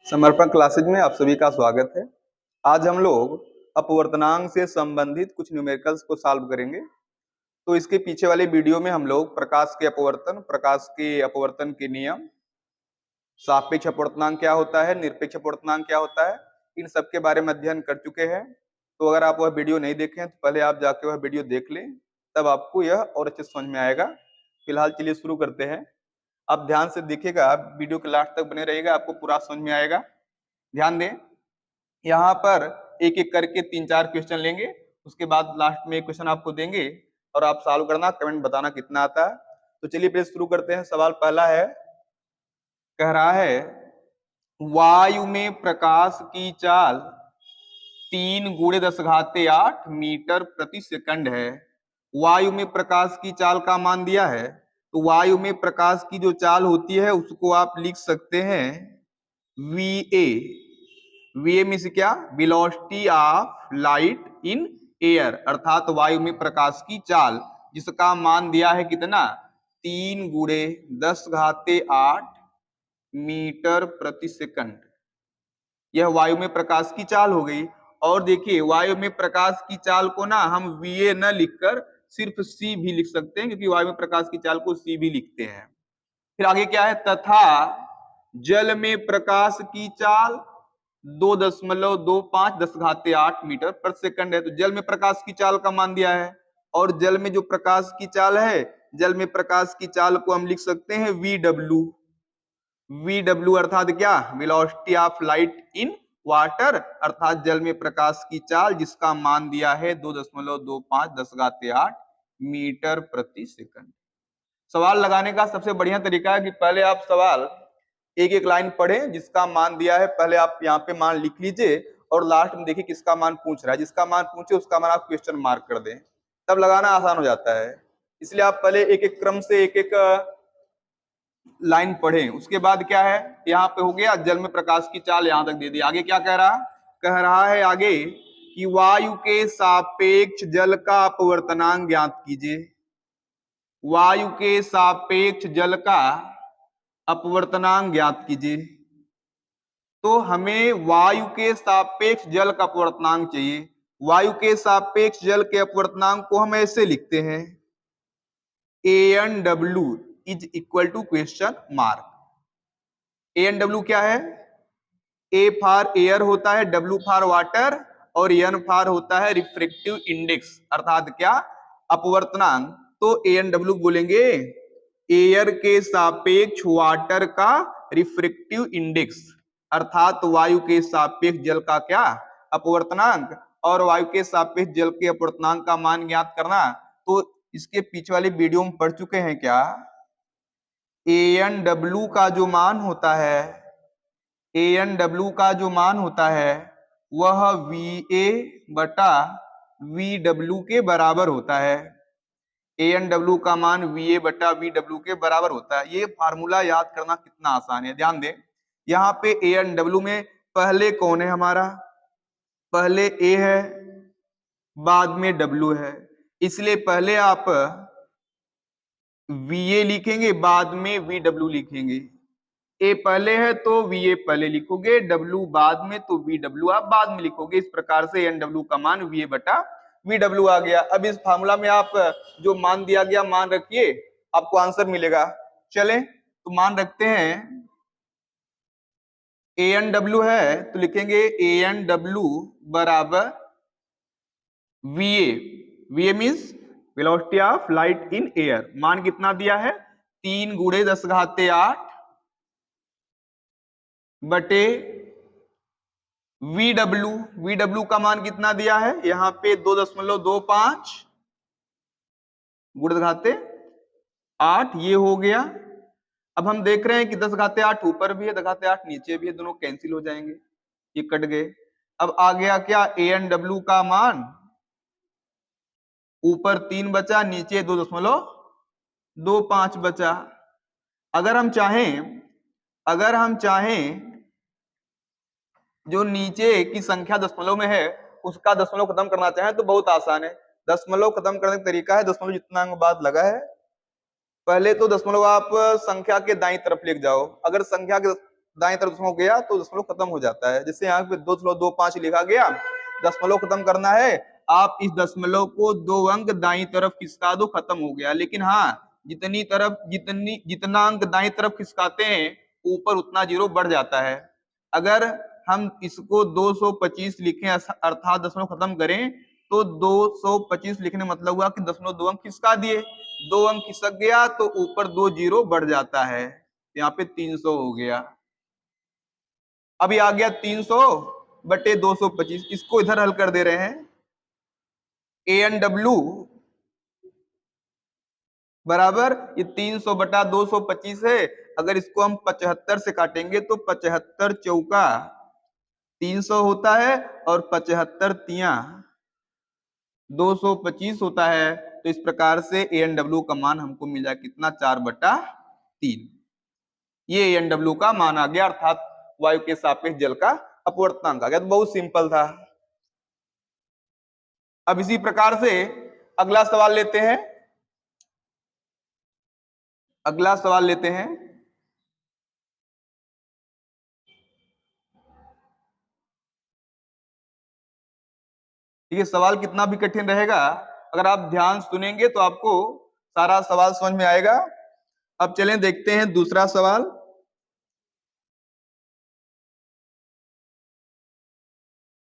समर्पण क्लासेज में आप सभी का स्वागत है। आज हम लोग अपवर्तनांक से संबंधित कुछ न्यूमेरिकल्स को सॉल्व करेंगे। तो इसके पीछे वाले वीडियो में हम लोग प्रकाश के अपवर्तन के नियम, सापेक्ष अपवर्तनांक क्या होता है, निरपेक्ष अपवर्तनांक क्या होता है, इन सब के बारे में अध्ययन कर चुके हैं। तो अगर आप वह वीडियो नहीं देखे हैं तो पहले आप जाके वह वीडियो देख लें, तब आपको यह और अच्छे समझ में आएगा। फिलहाल चलिए शुरू करते हैं। आप ध्यान से देखिएगा, वीडियो के लास्ट तक बने रहिएगा, आपको पूरा समझ में आएगा। ध्यान दें, यहाँ पर एक एक करके 3-4 क्वेश्चन लेंगे, उसके बाद लास्ट में एक क्वेश्चन आपको देंगे और आप सॉल्व करना, कमेंट बताना कितना आता है। तो चलिए फिर शुरू करते हैं। सवाल पहला है, कह रहा है वायु में प्रकाश की चाल 3 × 10⁸ मीटर प्रति सेकंड है। वायु में प्रकाश की चाल का मान दिया है, तो वायु में प्रकाश की जो चाल होती है उसको आप लिख सकते हैं VA। VA मीन्स क्या? Velocity of light in air, अर्थात वायु में प्रकाश की चाल, जिसका मान दिया है कितना? 3 × 10⁸ मीटर प्रति सेकंड। यह वायु में प्रकाश की चाल हो गई। और देखिए, वायु में प्रकाश की चाल को ना हम VA न लिखकर सिर्फ C भी लिख सकते हैं, क्योंकि वायु में प्रकाश की चाल को C भी लिखते हैं। फिर आगे क्या है, तथा जल में प्रकाश की चाल 2.25 मीटर प्रति सेकंड है। तो जल में प्रकाश की चाल का मान दिया है, और जल में जो प्रकाश की चाल है, जल में प्रकाश की चाल को हम लिख सकते हैं VW अर्थात क्या? Velocity of light in water, अर्थात जल में प्रकाश की चाल, जिसका मान दिया है 2.25 मीटर प्रति सेकंड। सवाल लगाने का सबसे बढ़िया तरीका है कि पहले आप सवाल एक एक लाइन पढ़ें, जिसका मान दिया है पहले आप यहाँ पे मान लिख लीजिए, और लास्ट में देखिए किसका मान पूछ रहा है। जिसका मान पूछे उसका मान आप क्वेश्चन मार्क कर दें, तब लगाना आसान हो जाता है। इसलिए आप पहले एक एक क्रम से एक एक लाइन पढ़ें। उसके बाद क्या है, यहाँ पे हो गया जल में प्रकाश की चाल, यहां तक दे दी। आगे क्या कह रहा है आगे कि वायु के सापेक्ष जल का अपवर्तनांक ज्ञात कीजिए। वायु के सापेक्ष जल का अपवर्तनांक ज्ञात कीजिए। तो हमें वायु के सापेक्ष जल का अपवर्तनांक चाहिए। वायु के सापेक्ष जल के अपवर्तनांक को हम ऐसे लिखते हैं, ANW is equal to question mark. ANW क्या है? A फॉर एयर होता है, W फॉर वाटर, और N फॉर होता है रिफ्रैक्टिव इंडेक्स, अर्थात क्या? अपवर्तनांक। तो ANW बोलेंगे एयर के सापेक्ष वाटर का रिफ्रैक्टिव इंडेक्स, अर्थात वायु के सापेक्ष जल का क्या? अपवर्तनांक। और वायु के सापेक्ष जल के अपवर्तनांक का मान ज्ञात करना, तो इसके पीछे वाले वीडियो में पढ़ चुके हैं क्या? ANW का जो मान होता है, ANW का जो मान होता है वह VA/VW के बराबर होता है। ANW का मान VA/VW के बराबर होता है। ये फार्मूला याद करना कितना आसान है। ध्यान दें, यहाँ पे ANW में पहले कौन है हमारा? पहले A है, बाद में W है, इसलिए पहले आप VA लिखेंगे, बाद में VW लिखेंगे। A पहले है तो VA पहले लिखोगे, W बाद में तो VW आप बाद में लिखोगे। इस प्रकार से ANW का मान VA/VW आ गया। अब इस फार्मूला में आप जो मान दिया गया मान रखिए, आपको आंसर मिलेगा। चलें तो मान रखते हैं, ANW है तो लिखेंगे ANW बराबर VA। VA means velocity of light in air. मान कितना दिया है? 3 × 10⁸ बटे VW का मान कितना दिया है? यहाँ पे 2.25 × 10⁸, ये हो गया। अब हम देख रहे हैं कि 10⁸ ऊपर भी है, 10⁸ नीचे भी है, दोनों कैंसिल हो जाएंगे, ये कट गए। अब आ गया क्या? ANW का मान, ऊपर 3 बचा, नीचे 2.25 बचा। अगर हम चाहें जो नीचे की संख्या दशमलव में है उसका दशमलव खत्म करना चाहें तो बहुत आसान है। दशमलव खत्म करने का तरीका है, दशमलव जितना अंक बाद लगा है, पहले तो दशमलव आप संख्या के दाईं तरफ ले जाओ। अगर संख्या के दाएं तरफ दशमलव गया तो दशमलव खत्म हो जाता है। जैसे यहाँ पे 2.25 लिखा गया, दशमलव खत्म करना है, आप इस दशमलव को 2 अंक दाईं तरफ खिसका दो, खत्म हो गया। लेकिन हाँ, जितना अंक दाईं तरफ खिसकाते हैं ऊपर उतना जीरो बढ़ जाता है। अगर हम इसको 225 लिखें अर्थात दशमलव खत्म करें तो 225 लिखने मतलब हुआ कि दशमलव 2 अंक खिसका दिए, 2 अंक खिसक गया तो ऊपर 2 जीरो बढ़ जाता है, यहाँ पे 300 हो गया। अभी आ गया 300 बटे 225, इसको इधर हल कर दे रहे हैं। ANW बराबर ये 300 बटा 225 है। अगर इसको हम 75 से काटेंगे तो 75 चौका 300 होता है और 75 तिया 225 होता है। तो इस प्रकार से ANW का मान हमको मिला कितना, 4/3। ये ANW का मान आ गया, अर्थात वायु के सापेक्ष जल का अपवर्तनांक आ गया। तो बहुत सिंपल था। अब इसी प्रकार से अगला सवाल लेते हैं। अगला सवाल लेते हैं। ठीक है, सवाल कितना भी कठिन रहेगा, अगर आप ध्यान सुनेंगे तो आपको सारा सवाल समझ में आएगा। अब चलें देखते हैं दूसरा सवाल।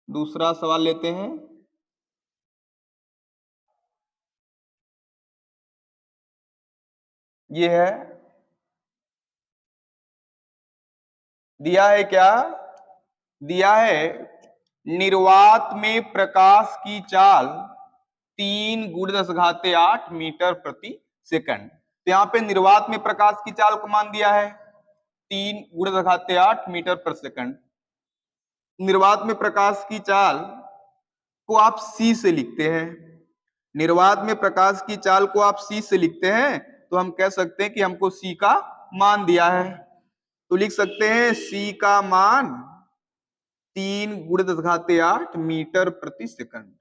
दूसरा सवाल लेते हैं। ये है, दिया है क्या, दिया है निर्वात में प्रकाश की चाल 3 × 10⁸ मीटर प्रति सेकंड। तो यहाँ पे निर्वात में प्रकाश की चाल का मान दिया है 3 × 10⁸ मीटर प्रति सेकंड। निर्वात में प्रकाश की चाल को आप C से लिखते हैं। निर्वात में प्रकाश की चाल को आप C से लिखते हैं तो हम कह सकते हैं कि हमको C का मान दिया है, तो लिख सकते हैं C का मान 3 × 10⁸ मीटर प्रति सेकंड।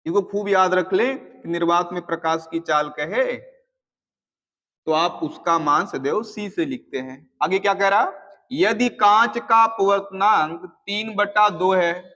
इसको खूब याद रख लें कि निर्वात में प्रकाश की चाल कहे तो आप उसका मान सदैव C से लिखते हैं। आगे क्या कह रहा, यदि कांच का अपवर्तनांक 3/2 है,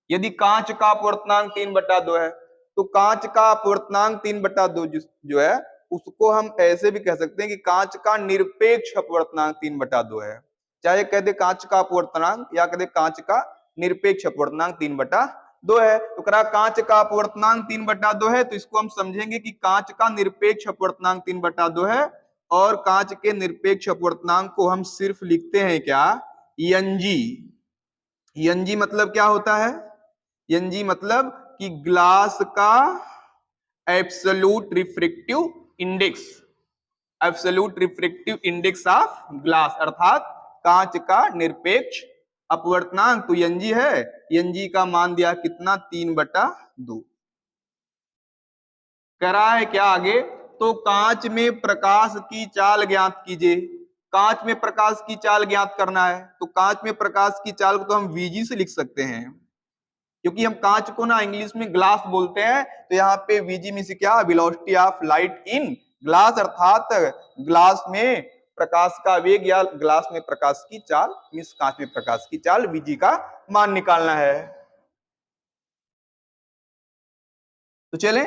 यदि कांच का अपवर्तनांक 3/2 है, तो कांच का अपवर्तनांक 3/2 जो है उसको हम ऐसे भी कह सकते हैं कि कांच का निरपेक्ष अपवर्तनांक 3/2 है। चाहे कह दे कांच का अपवर्तनांक या कह दे कांच का निरपेक्ष अपवर्तनांक 3/2 है। तो करा कांच का अपवर्तनांक 3/2 है तो इसको हम समझेंगे कि कांच का निरपेक्ष अपवर्तनांक 3/2 है, और कांच के निरपेक्ष अपवर्तनांक को हम सिर्फ लिखते हैं क्या, NG। NG मतलब क्या होता है, NG मतलब कि ग्लास का absolute refractive index, absolute refractive index of glass, अर्थात कांच का निरपेक्ष अपवर्तनांक। तो NG है, NG का मान दिया कितना, 3/2। कह रहा है क्या आगे, तो कांच में प्रकाश की चाल ज्ञात कीजिए। कांच में प्रकाश की चाल ज्ञात करना है तो कांच में प्रकाश की चाल को तो हम VG से लिख सकते हैं, क्योंकि हम कांच को ना इंग्लिश में ग्लास बोलते हैं। तो यहाँ पे VG में से क्या, velocity of light in glass, अर्थात ग्लास में प्रकाश का वेग या ग्लास में प्रकाश की चाल, मींस कांच में प्रकाश की चाल, VG का मान निकालना है। तो चले,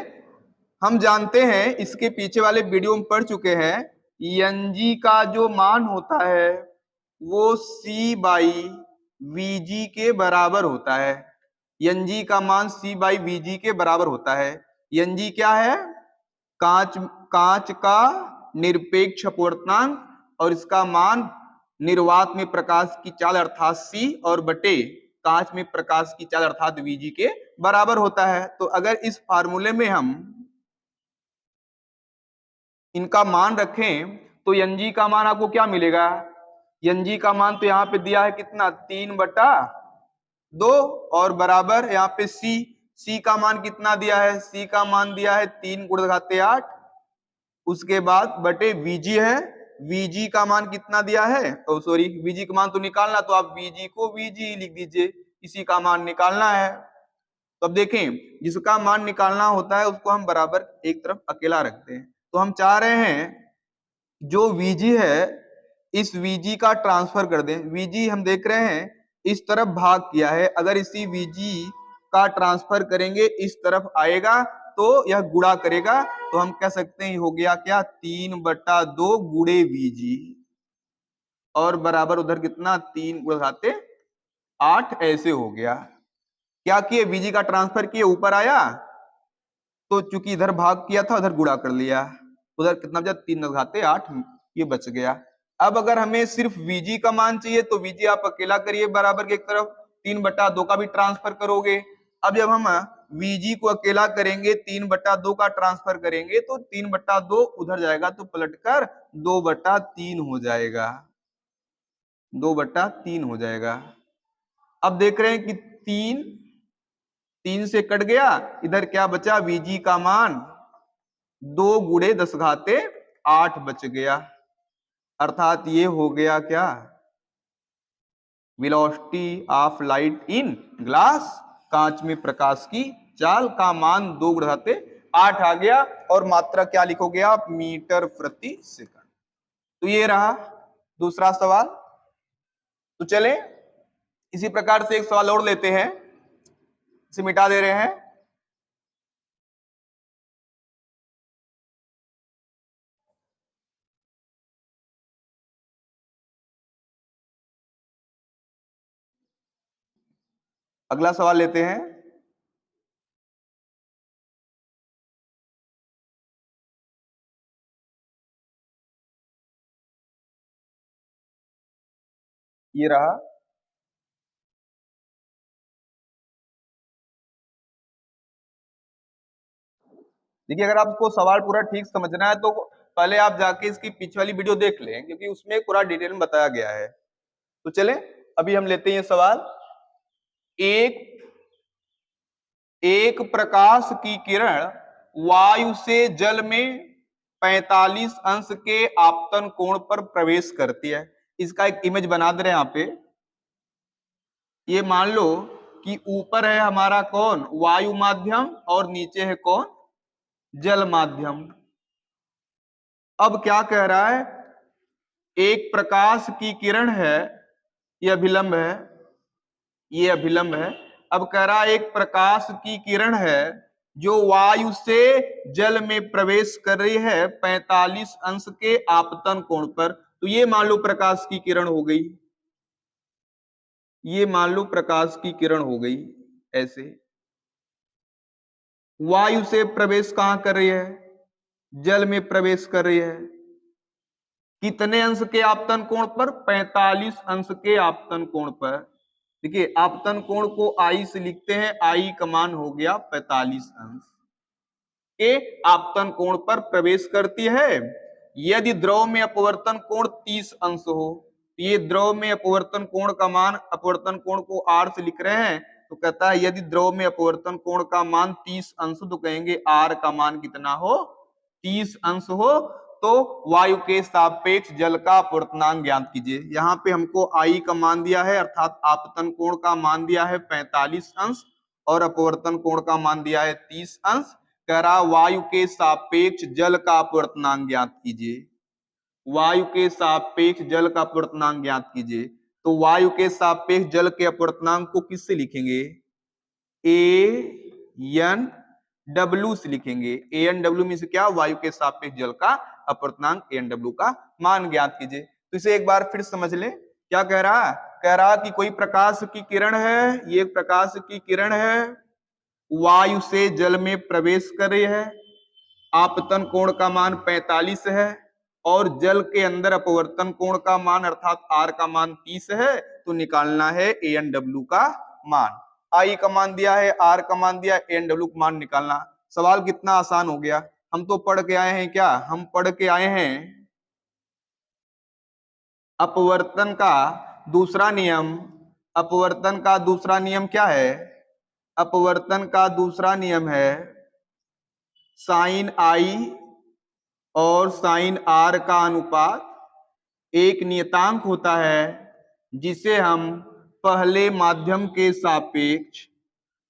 हम जानते हैं, इसके पीछे वाले वीडियो में पढ़ चुके हैं, NG का जो मान होता है वो C/VG के बराबर होता है। NG का मान C/VG के बराबर होता है। NG क्या है, कांच का निरपेक्ष अपवर्तनांक, और इसका मान निर्वात में प्रकाश की चाल अर्थात C और बटे कांच में प्रकाश की चाल अर्थात VG के बराबर होता है। तो अगर इस फार्मूले में हम इनका मान रखें तो NG का मान आपको क्या मिलेगा, NG का मान तो यहाँ पे दिया है कितना, 3/2 और बराबर यहाँ पे C का मान कितना दिया है, C का मान दिया है 3 × 10⁸, उसके बाद बटे VG है, VG का मान कितना दिया है, सॉरी VG का मान तो निकालना, तो आप VG को VG लिख दीजिए, इसी का मान निकालना है। तो अब देखें, जिसका मान निकालना होता है उसको हम बराबर एक तरफ अकेला रखते हैं। तो हम चाह रहे हैं जो VG है इस Vg का ट्रांसफर कर दें। Vg हम देख रहे हैं इस तरफ भाग किया है, अगर इसी Vg का ट्रांसफर करेंगे इस तरफ आएगा तो यह गुणा करेगा, तो हम कह सकते हैं हो गया क्या 3/2 गुणे Vg और बराबर उधर कितना 3 गुणे 8 ऐसे हो गया। क्या किए Vg का ट्रांसफर किए, ऊपर आया तो चूंकि इधर भाग किया था उधर गुणा कर लिया, उधर कितना बचा 3/8 ये बच गया। अब अगर हमें सिर्फ Vg का मान चाहिए तो Vg आप अकेला करिए बराबर के एक तरफ, 3/2 का भी ट्रांसफर करोगे। अब जब हम Vg को अकेला करेंगे 3/2 का ट्रांसफर करेंगे तो 3/2 उधर जाएगा तो पलटकर 2/3 हो जाएगा, 2/3 हो जाएगा। अब देख रहे हैं कि 3 से कट गया, इधर क्या बचा Vg का मान 2 गुणे 10⁸ बच गया, अर्थात ये हो गया क्या velocity of light in glass, कांच में प्रकाश की चाल का मान 2 गुणे 8 आ गया और मात्रा क्या लिखोगे आप मीटर प्रति सेकंड। तो ये रहा दूसरा सवाल। तो चले इसी प्रकार से एक सवाल और लेते हैं, इसे मिटा दे रहे हैं। अगला सवाल लेते हैं। ये रहा, देखिए अगर आपको सवाल पूरा ठीक समझना है तो पहले आप जाके इसकी पीछे वाली वीडियो देख लें, क्योंकि उसमें पूरा डिटेल में बताया गया है। तो चले अभी हम लेते हैं सवाल। एक एक प्रकाश की किरण वायु से जल में 45 अंश के आपतन कोण पर प्रवेश करती है। इसका एक इमेज बना दे रहे हैं यहाँ पे। ये मान लो कि ऊपर है हमारा कौन वायु माध्यम और नीचे है कौन जल माध्यम। अब क्या कह रहा है, एक प्रकाश की किरण है, यह अभिलंब है, ये अभिलंब है। अब कह रहा है एक प्रकाश की किरण है जो वायु से जल में प्रवेश कर रही है 45 अंश के आपतन कोण पर। तो ये मान लो प्रकाश की किरण हो गई, ये मान लो प्रकाश की किरण हो गई। ऐसे वायु से प्रवेश कहां कर रही है, जल में प्रवेश कर रही है। कितने अंश के आपतन कोण पर, 45 अंश के आपतन कोण पर। देखिए आपतन कोण को आई से लिखते हैं, आई का मान हो गया 45 अंश के आपतन कोण पर प्रवेश करती है। यदि द्रव में अपवर्तन कोण 30 अंश हो, ये द्रव में अपवर्तन कोण का मान, अपवर्तन कोण को आर से लिख रहे हैं, तो कहता है यदि द्रव में अपवर्तन कोण का मान 30 अंश, तो कहेंगे आर का मान कितना हो 30 अंश हो, तो वायु के सापेक्ष जल का अपवर्तनांक ज्ञात कीजिए। यहाँ पे हमको आई का मान दिया है, अर्थात आपतन कोण का मान दिया है 45 अंश और अपवर्तन कोण का मान दिया है 30 अंश। कह रहा वायु के सापेक्ष जल का अपवर्तनांक ज्ञात कीजिए, वायु के सापेक्ष जल का अपवर्तनांक ज्ञात कीजिए। तो वायु के सापेक्ष जल के अपवर्तनांक को किससे लिखेंगे, ए एन डब्ल्यू से लिखेंगे। ए एन डब्ल्यू में से क्या, वायु के सापेक्ष जल का अपवर्तनांक ए एन डब्ल्यू का मान ज्ञात कीजिए। तो इसे एक बार फिर समझ ले, क्या कह रहा है, कह रहा कि कोई प्रकाश की किरण है, ये प्रकाश की किरण है, वायु से जल में प्रवेश कर रही है, आपतन कोण का मान 45 है और जल के अंदर अपवर्तन कोण का मान अर्थात आर का मान 30 है। तो निकालना है ए एन डब्ल्यू का मान। आई का मान दिया है, आर का मान दिया, ए एन डब्ल्यू का मान निकालना। सवाल कितना आसान हो गया। हम तो पढ़ के आए हैं, क्या हम पढ़ के आए हैं अपवर्तन का दूसरा नियम। अपवर्तन का दूसरा नियम क्या है, अपवर्तन का दूसरा नियम है साइन आई और साइन आर का अनुपात एक नियतांक होता है जिसे हम पहले माध्यम के सापेक्ष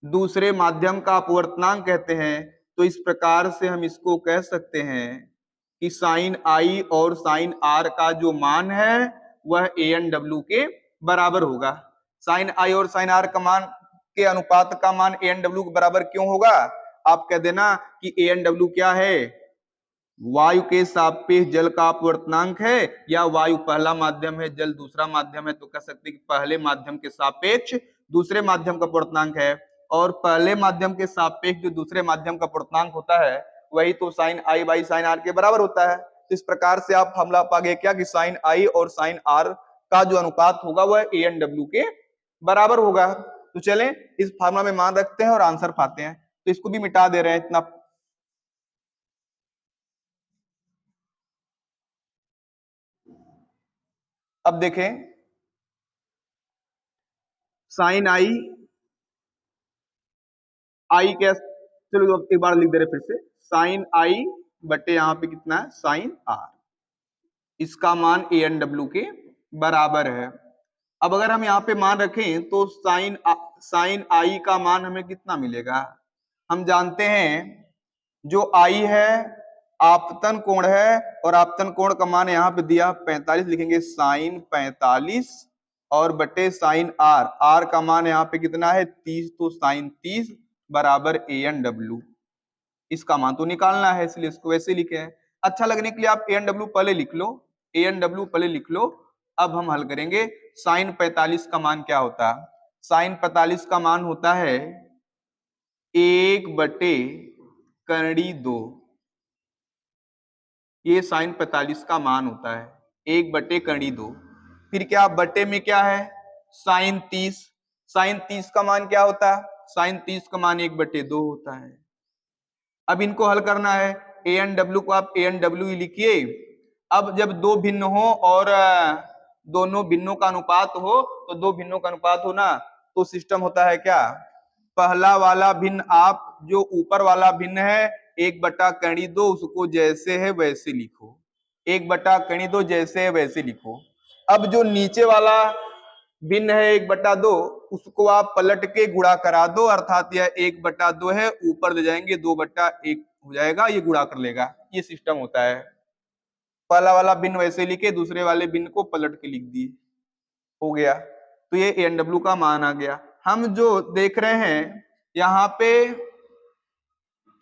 दूसरे माध्यम का अपवर्तनांक कहते हैं। तो इस प्रकार से हम इसको कह सकते हैं कि साइन आई और साइन आर का जो मान है वह ए एन डब्ल्यू के बराबर होगा। साइन आई और साइन आर का मान के अनुपात का मान ए एन डब्ल्यू के बराबर क्यों होगा? आप कह देना कि ए एन डब्ल्यू क्या है, वायु के सापेक्ष जल का अपवर्तनांक है, या वायु पहला माध्यम है जल दूसरा माध्यम है, तो कह सकते हैं कि पहले माध्यम के सापेक्ष दूसरे माध्यम का अपवर्तनांक है, और पहले माध्यम के सापेक्ष जो दूसरे माध्यम का अपवर्तनांक होता है वही तो sine i by sine r के बराबर होता है। तो इस प्रकार से आप हमला पा गए क्या कि साइन आई और साइन आर का जो अनुपात होगा वह ए एन डब्ल्यू के बराबर होगा। तो चलें इस फार्मूला में मान रखते हैं और आंसर पाते हैं। तो इसको भी मिटा दे रहे हैं इतना। अब देखें साइन आई क्या, चलो एक बार लिख दे रहे फिर से, साइन आई बटे यहां पे कितना है साइन आर, इसका मान ए एन डब्ल्यू के बराबर है। अब अगर हम यहाँ पे मान रखें तो साइन आई का मान हमें कितना मिलेगा? हम जानते हैं जो आई है आपतन कोण है, और आपतन कोण का मान यहाँ पे दिया 45, लिखेंगे साइन 45 और बटे साइन आर, आर का मान यहाँ पे कितना है 30, तो साइन 30 बराबर ए एन डब्ल्यू। इसका मान तो निकालना है इसलिए इसको वैसे लिखे हैं। अच्छा लगने के लिए आप ए एन डब्ल्यू पहले लिख लो, ए एन डब्ल्यू पहले लिख लो। अब हम हल करेंगे। साइन 45 का मान क्या होता है? साइन 45 का मान होता है 1 बटे करड़ी 2, ये साइन 45 का मान होता है 1 बटे करड़ी 2। फिर क्या बटे में क्या है साइन 30, साइन 30 का मान क्या होता है? साइन 30 का मान 1 बटे 2 होता है। अब इनको हल करना है, ए एन डब्ल्यू को आप ए एन डब्ल्यू ही लिखिए। अब जब दो भिन्न हो और दोनों भिन्नों का अनुपात हो, तो दो भिन्नों का अनुपात हो ना, तो सिस्टम होता है क्या, पहला वाला भिन्न आप जो ऊपर वाला भिन्न है 1 बटा करणी 2 उसको जैसे है वैसे लिखो, 1 बटा करणी 2 जैसे है वैसे लिखो। अब जो नीचे वाला भिन्न है 1 बटा 2 उसको आप पलट के गुणा करा दो, अर्थात यह 1 बटा 2 है, ऊपर ले जाएंगे 2 बटा 1 हो जाएगा, ये गुणा कर लेगा। ये सिस्टम होता है। पहला वाला भिन्न वैसे लिखे, दूसरे वाले भिन्न को पलट के लिख दिए, हो गया। तो ये ए एन डब्ल्यू का मान आ गया। हम जो देख रहे हैं यहाँ पे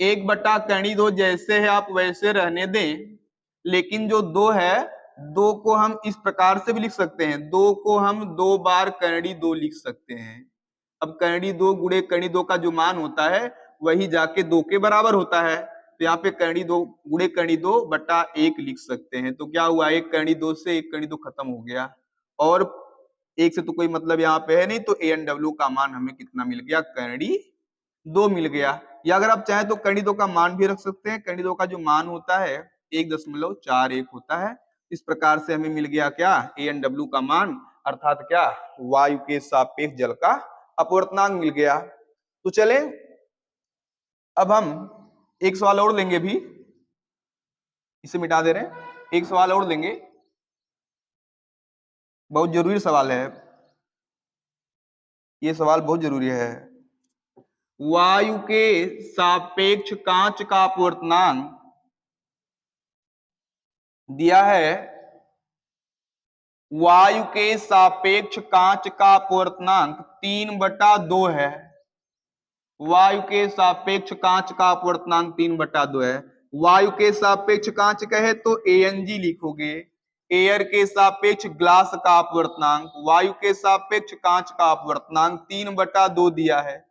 1 बटा करणी 2 जैसे है आप वैसे रहने दें, लेकिन जो 2 है 2 को हम इस प्रकार से भी लिख सकते हैं, 2 को हम 2 बार करणी 2 लिख सकते हैं। अब करणी 2 गुणे करणी 2 का जो मान होता है वही जाके 2 के बराबर होता है, तो यहाँ पे करणी 2 गुणे करणी 2 बटा 1 लिख सकते हैं। तो क्या हुआ, 1 करणी 2 से 1 करणी 2 खत्म हो गया, और 1 से तो कोई मतलब यहाँ पे है नहीं, तो ए एन डब्ल्यू का मान हमें कितना मिल गया, करणी 2 मिल गया। या अगर आप चाहें तो करणी 2 का मान भी रख सकते हैं। करणी 2 का जो मान होता है 1.41 होता है। इस प्रकार से हमें मिल गया क्या, ए एन डब्ल्यू का मान, अर्थात क्या, वायु के सापेक्ष जल का अपवर्तनांक मिल गया। तो चले अब हम एक सवाल और लेंगे भी, इसे मिटा दे रहे हैं, एक सवाल और लेंगे, बहुत जरूरी सवाल है ये, सवाल बहुत जरूरी है। वायु के सापेक्ष कांच का अपवर्तनांक दिया है, वायु के सापेक्ष कांच का अपवर्तनांक 3/2 है। वायु के सापेक्ष कांच का अपवर्तनांक 3/2 है। वायु के सापेक्ष कांच कहे तो एएनजी लिखोगे, एयर के सापेक्ष ग्लास का अपवर्तनांक, वायु के सापेक्ष कांच का अपवर्तनांक 3/2 दिया है।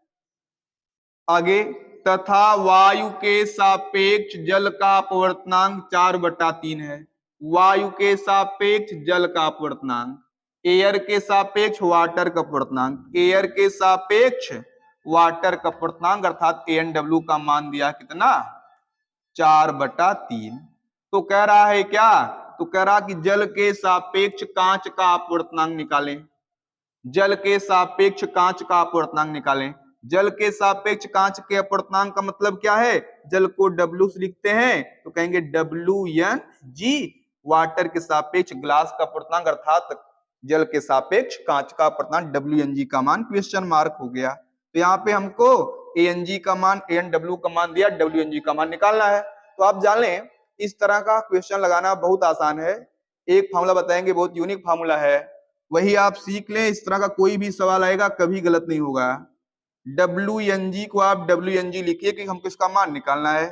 आगे, तथा वायु के सापेक्ष जल का अपवर्तनांक 4/3 है। वायु के सापेक्ष जल का अपवर्तनांक, एयर के सापेक्ष वाटर का अपवर्तनांक, एयर के सापेक्ष वाटर का अपवर्तनांक, अर्थात ए एन डब्ल्यू का मान दिया कितना, 4/3। तो कह रहा है क्या, तो कह रहा कि जल के सापेक्ष कांच का अपवर्तनांक निकालें, जल के सापेक्ष कांच का अपवर्तनांक निकालें। जल के सापेक्ष कांच के अपवर्तनांक का मतलब क्या है, जल को W से लिखते हैं तो कहेंगे WNG, वाटर के सापेक्ष ग्लास का अपवर्तनांक, अर्थात जल के सापेक्ष कांच का अपवर्तनांक WNG का मान क्वेश्चन मार्क हो गया। तो यहाँ पे हमको ANG का मान, ANW का मान दिया, WNG का मान निकालना है। तो आप जान लें इस तरह का क्वेश्चन लगाना बहुत आसान है। एक फार्मूला बताएंगे, बहुत यूनिक फार्मूला है, वही आप सीख लें। इस तरह का कोई भी सवाल आएगा कभी गलत नहीं होगा। WNG को आप WNG लिखिए कि हमको इसका मान निकालना है।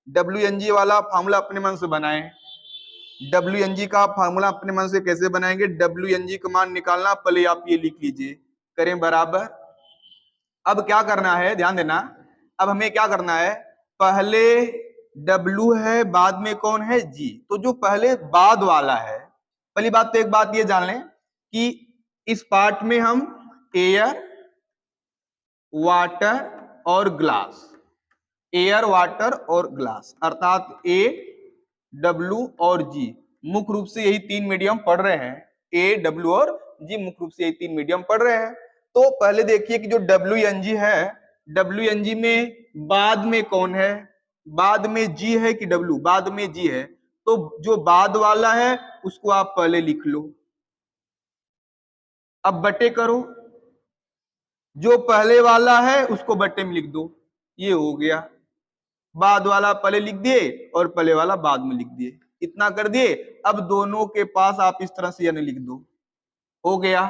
WNG वाला फार्मूला अपने मन से बनाएं। WNG का फार्मूला अपने मन से कैसे बनाएंगे? WNG का मान निकालना, पहले आप ये लिख लीजिए, करें बराबर। अब क्या करना है, ध्यान देना, अब हमें क्या करना है, पहले W है, बाद में कौन है? G। तो जो पहले बाद वाला है, पहली बात तो एक बात ये जान लें कि इस पार्ट में हम एयर, वाटर और ग्लास, एयर, वाटर और ग्लास, अर्थात A, W और G, मुख्य रूप से यही तीन मीडियम पढ़ रहे हैं। A, W और G मुख्य रूप से यही तीन मीडियम पढ़ रहे हैं। तो पहले देखिए कि जो WNG है, WNG में बाद में कौन है? बाद में G है कि W? बाद में G है, तो जो बाद वाला है उसको आप पहले लिख लो। अब बटे करो, जो पहले वाला है उसको बटे में लिख दो, ये हो गया। बाद वाला पहले लिख दिए और पहले वाला बाद में लिख दिए, इतना कर दिए। अब दोनों के पास आप इस तरह से यानी लिख दो, हो गया।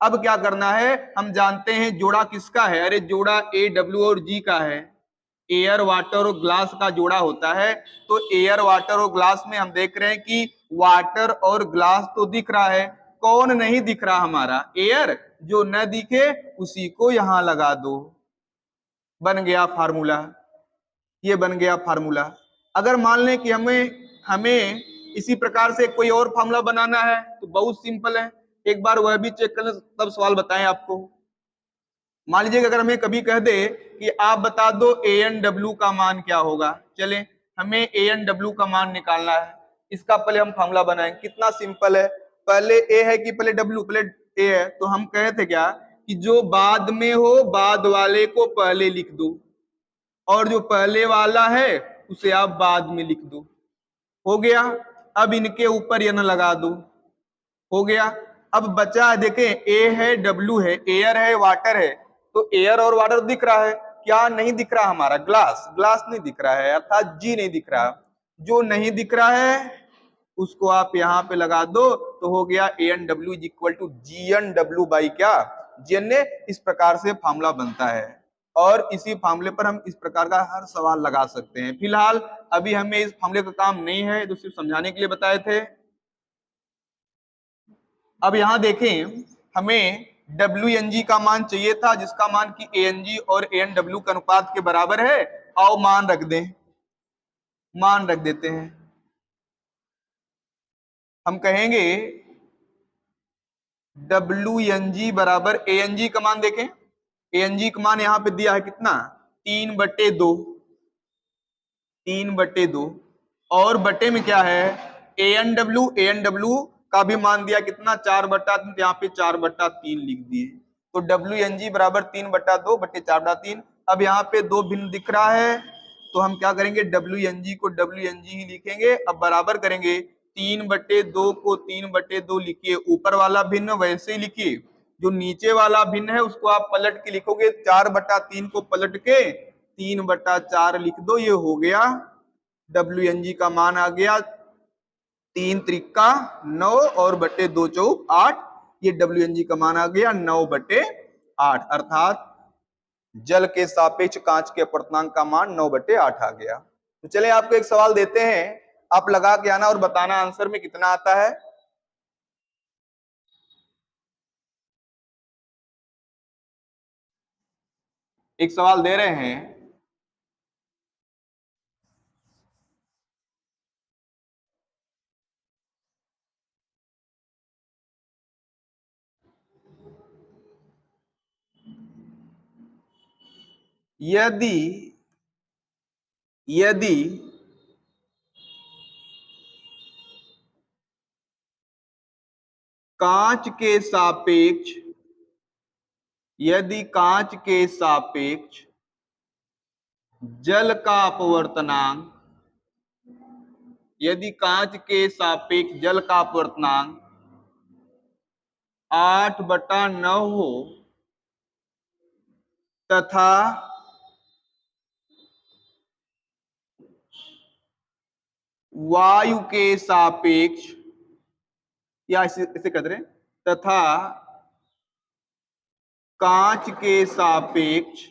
अब क्या करना है, हम जानते हैं जोड़ा किसका है? अरे जोड़ा A, W और G का है। एयर, वाटर और ग्लास का जोड़ा होता है। तो एयर, वाटर और ग्लास में हम देख रहे हैं कि वाटर और ग्लास तो दिख रहा है, कौन नहीं दिख रहा? हमारा एयर। जो न दिखे उसी को यहां लगा दो, बन गया फार्मूला, ये बन गया फार्मूला। अगर मान लें कि हमें हमें इसी प्रकार से कोई और फार्मूला बनाना है तो बहुत सिंपल है, एक बार वह भी चेक कर लें तब सवाल बताएं आपको। मान लीजिए अगर हमें कभी कह दे कि आप बता दो ANW का मान क्या होगा, चले हमें ANW का मान निकालना है, इसका पहले हम फार्मूला बनाएं। कितना सिंपल है, पहले A है कि पहले W? पहले A है, तो हम कहे थे क्या कि जो बाद में हो बाद वाले को पहले लिख दो, और जो पहले वाला है उसे आप बाद में लिख दो, हो गया। अब इनके ऊपर ये न लगा दो, हो गया। अब बचा है, देखें ए है, डब्ल्यू है, एयर है, वाटर है, तो एयर और वाटर दिख रहा है, क्या नहीं दिख रहा? हमारा ग्लास, ग्लास नहीं दिख रहा है, अर्थात जी नहीं दिख रहा। जो नहीं दिख रहा है उसको आप यहाँ पे लगा दो, तो हो गया ANW is equal to GNW by क्या? GN। इस प्रकार से फार्मूला बनता है, और इसी फार्मूले पर हम इस प्रकार का हर सवाल लगा सकते हैं। फिलहाल अभी हमें इस फार्मूले का काम नहीं है, तो सिर्फ समझाने के लिए बताए थे। अब यहां देखें, हमें WNG का मान चाहिए था, जिसका मान की ANG और ANW का अनुपात के बराबर है। आओ मान रख दें, मान रख देते हैं। हम कहेंगे WNG बराबर ANG का मान, देखें ANG का मान यहां पे दिया है कितना? 3/2, 3/2, और बटे में क्या है? ANW का भी मान दिया कितना? 4/3, यहाँ पे 4/3 लिख दिए। तो WNG बराबर 3/2 बटे 4/3। अब यहाँ पे दो भिन्न दिख रहा है, तो हम क्या करेंगे, WNG को WNG ही लिखेंगे। अब बराबर करेंगे, 3/2 को 3/2 लिखिए, ऊपर वाला भिन्न वैसे ही लिखिए, जो नीचे वाला भिन्न है उसको आप पलट के लिखोगे, 4/3 को पलट के 3/4 लिख दो, ये हो गया। WNG का मान आ गया 3×3 9 और बटे 2 चौक 8, ये WNG का मान आ गया 9/8, अर्थात जल के सापेक्ष कांच के अपवर्तनांक का मान 9/8 आ गया। तो चले आपको एक सवाल देते हैं, आप लगा के आना और बताना आंसर में कितना आता है। एक सवाल दे रहे हैं, यदि यदि कांच के सापेक्ष, यदि कांच के सापेक्ष जल का अपवर्तनांक, यदि कांच के सापेक्ष जल का अपवर्तनांक 8/9 हो, तथा वायु के सापेक्ष, या इसे कहते हैं तथा कांच के सापेक्ष,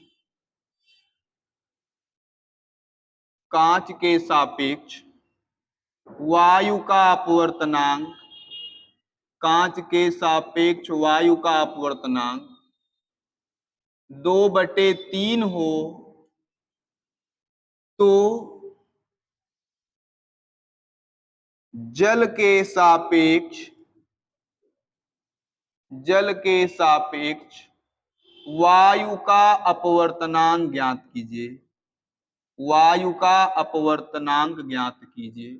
कांच के सापेक्ष वायु का अपवर्तनांक, कांच के सापेक्ष वायु का अपवर्तनांक 2/3 हो तो जल के सापेक्ष, जल के सापेक्ष वायु का अपवर्तनांक ज्ञात कीजिए, वायु का अपवर्तनांक ज्ञात कीजिए।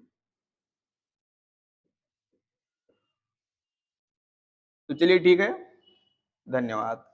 तो चलिए ठीक है, धन्यवाद।